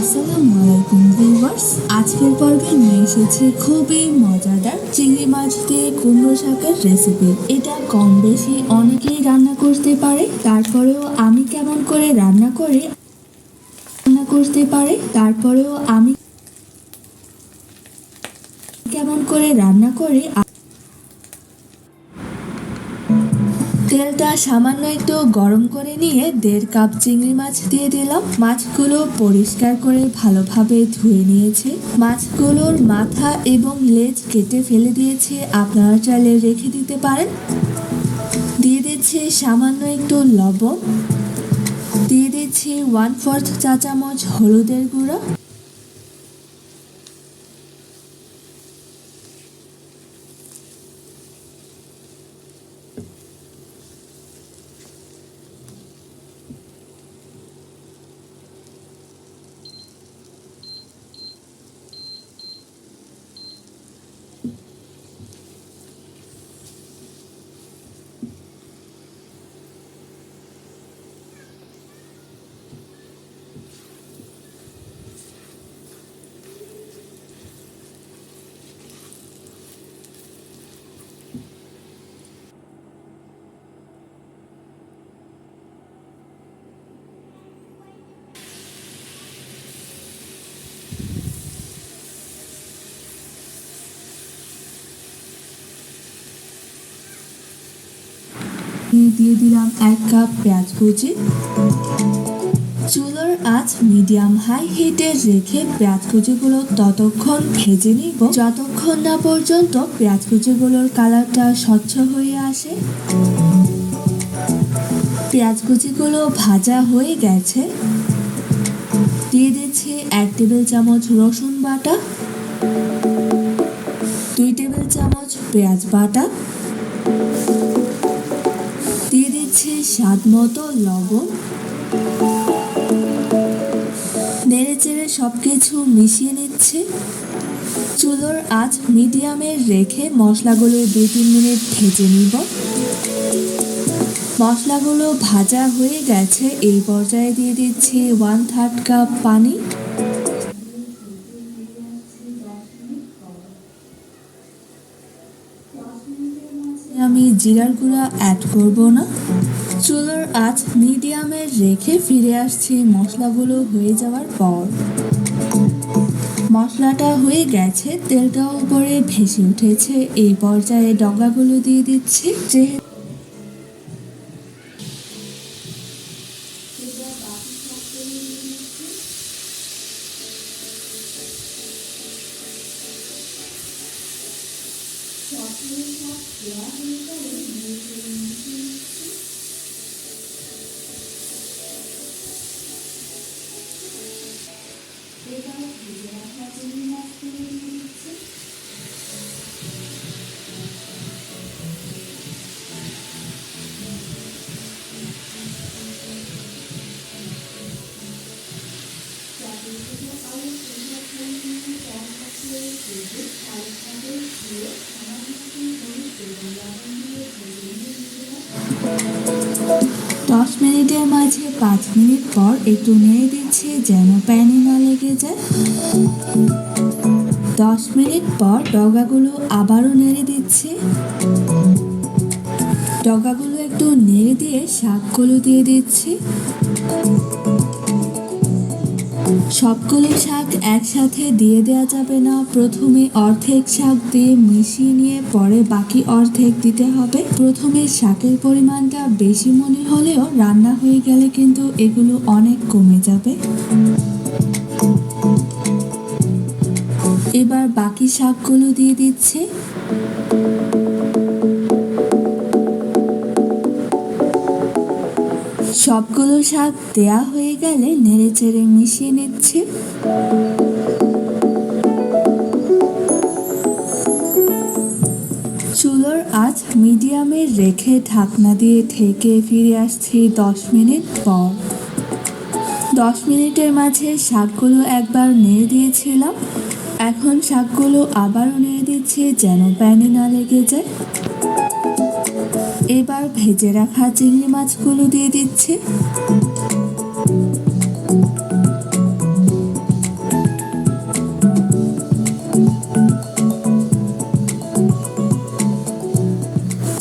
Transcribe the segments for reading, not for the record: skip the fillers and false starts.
আসসালামু আলাইকুম ভিউয়ার্স, আজকের পর্বে নিয়ে এসেছি খুবই মজাদার চিংড়ি মাছ দিয়ে কুমড়ো শাকের রেসিপি। এটা কম বেশি অনেকেই রান্না করতে পারে, তারপরেও আমি কেমন করে রান্না করতে পারে তারপরেও আমি কেমন করে রান্না করে তেলটা সামান্য একটু গরম করে নিয়ে 1.5 কাপ চিংড়ি মাছ দিয়ে দিলাম। মাছগুলো পরিষ্কার করে ভালোভাবে ধুয়ে নিয়েছি। মাছগুলোর মাথা এবং লেজ কেটে ফেলে দিয়েছি, আপনারা চাইলে রেখে দিতে পারেন। দিয়ে দিচ্ছি সামান্য একটু লবণ, দিয়ে দিচ্ছি 1/4 চা চামচ হলুদের গুঁড়া, দিয়ে দিলাম 1 কাপ পেঁয়াজ কুচি। চুলার আঁচ মিডিয়াম হাই হিটে রেখে পেঁয়াজ কুচিগুলো ততক্ষণ ভেজে নিব যতক্ষণ না পর্যন্ত পেঁয়াজ কুচিগুলোর কালারটা স্বচ্ছ হয়ে আসে। পেঁয়াজ কুচিগুলো ভাজা হয়ে গেছে, দিয়ে দিচ্ছি 1 টেবিল চামচ রসুন বাটা, 2 টেবিল চামচ পেঁয়াজ বাটা, দিয়ে দিচ্ছি স্বাদ মতো লবণ। নেড়ে চেড়ে সবকিছু মিশিয়ে নিচ্ছি। চুলোর আঁচ মিডিয়ামে রেখে মশলাগুলো 2-3 মিনিট ভেজে নিব। মশলাগুলো ভাজা হয়ে গেছে, এই পর্যায়ে দিয়ে দিচ্ছি 1/3 কাপ পানি। আমি জিরার গুঁড়া অ্যাড করব না। চুলার আঁচ মিডিয়ামে রেখে ফিরে আসছি মশলাগুলো হয়ে যাওয়ার পর। মশলাটা হয়ে গেছে, তেলটাও উপরে ভেসে উঠেছে, এই পর্যায়ে ডগাগুলো দিয়ে দিচ্ছি। দশ মিনিটের মাঝে 5 মিনিট পর একটু নেড়ে দিচ্ছি যেন প্যানে না লেগে যায়। 10 মিনিট পর ডগাগুলো আবারও নেড়ে দিচ্ছি। ডগাগুলো একটু নেড়ে দিয়ে শাকগুলো দিয়ে দিচ্ছি। সবগুলো শাক একসাথে দিয়ে দেওয়া যাবে না, প্রথমে অর্ধেক শাক দিয়ে মিশিয়ে নিয়ে পরে বাকি অর্ধেক দিতে হবে। প্রথমে শাকের পরিমাণটা বেশি মনে হলেও রান্না হয়ে গেলে কিন্তু এগুলো অনেক কমে যাবে। এবার বাকি শাকগুলো দিয়ে দিচ্ছি। সবগুলো শাক দেয়া হয়ে গেলে নেড়ে চেড়ে মিশিয়ে নিচ্ছি। চুলার আঁচ মিডিয়ামে রেখে ঢাকনা দিয়ে ঢেকে ফিরে আসছি 10 মিনিট পর। 10 মিনিটের মাঝে শাকগুলো একবার নেড়ে দিয়েছিলাম, এখন শাকগুলো আবারও নেড়ে দিচ্ছি যেন প্যানে না লেগে যায়। এবার ভেজে রাখা চিংড়ি মাছগুলো দিয়ে দিচ্ছি।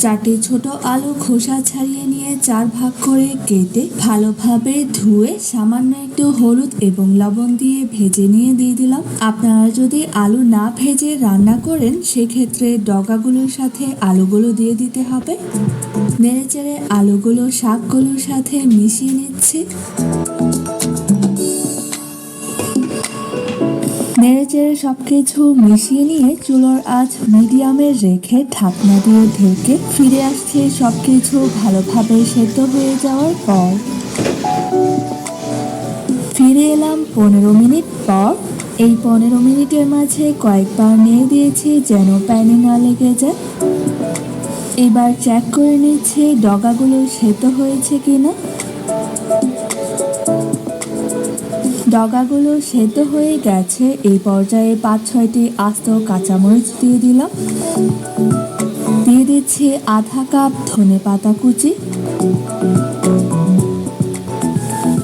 4টি ছোট আলু খোসা ছাড়িয়ে নিয়ে 4 ভাগ করে কেটে ভালোভাবে ধুয়ে সামান্য একটু হলুদ এবং লবণ দিয়ে ভেজে নিয়ে দিয়ে দিলাম। আপনারা যদি আলু না ভেজে রান্না করেন সেক্ষেত্রে ডগাগুলোর সাথে আলুগুলো দিয়ে দিতে হবে। নেড়েচেড়ে আলুগুলো শাকগুলোর সাথে মিশিয়ে নিচ্ছি। নেড়েচেড়ে সবকিছু মিশিয়ে নিয়ে চুলোর আঁচ মিডিয়ামে রেখে ঢাকনা দিয়ে ঢেকে ফিরে আসছে সবকিছু ভালোভাবে সেদ্ধ হয়ে যাওয়ার পর। ফিরে এলাম 15 মিনিট পর। এই 15 মিনিটের মাঝে কয়েকবার নেড়ে দিয়েছি যেন প্যানে না লেগে যায়। এবার চেক করে নিচ্ছে ডগাগুলো সেদ্ধ হয়েছে কিনা। ডগাগুলো সেদ্ধ হয়ে গেছে। এই পর্যায়ে 5-6টি আস্ত কাঁচামরিচ দিয়ে দিলাম। দিয়ে দিচ্ছি আধা কাপ ধনেপাতা কুচি।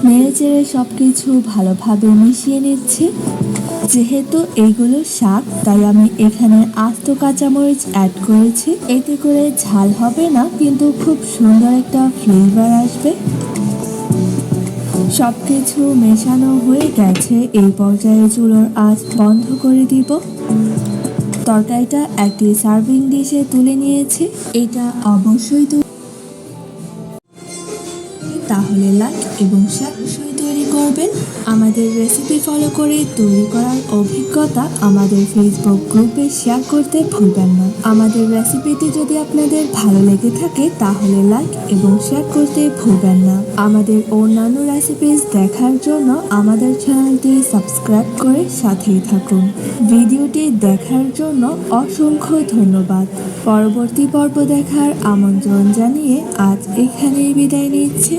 নেড়েচেড়ে সবকিছু ভালোভাবে মিশিয়ে নিচ্ছি। যেহেতু এইগুলো শাক তাই আমি এখানে আস্ত কাঁচামরিচ অ্যাড করেছি। এতে করে ঝাল হবে না, কিন্তু খুব সুন্দর একটা ফ্লেভার আসবে। সবকিছু মেশানো হয়ে গেছে। এই পর্যায়ে চুলোর আঁচ বন্ধ করে দিব। তরকারিটা একটি সার্ভিং ডিশে তুলে নিয়েছি। এটা অবশ্যই তাহলে লাইক এবং শেয়ার তৈরি করবেন। আমাদের রেসিপি ফলো করে তৈরি করার অভিজ্ঞতা আমাদের ফেসবুক গ্রুপে শেয়ার করতে ভুলবেন না। আমাদের রেসিপিটি যদি আপনাদের ভালো লেগে থাকে তাহলে লাইক এবং শেয়ার করতে ভুলবেন না। আমাদের অন্যান্য রেসিপিস দেখার জন্য আমাদের চ্যানেলটি সাবস্ক্রাইব করে সাথেই থাকুন। ভিডিওটি দেখার জন্য অসংখ্য ধন্যবাদ। পরবর্তী পর্ব দেখার আমন্ত্রণ জানিয়ে আজ এখানেই বিদায় নিচ্ছি।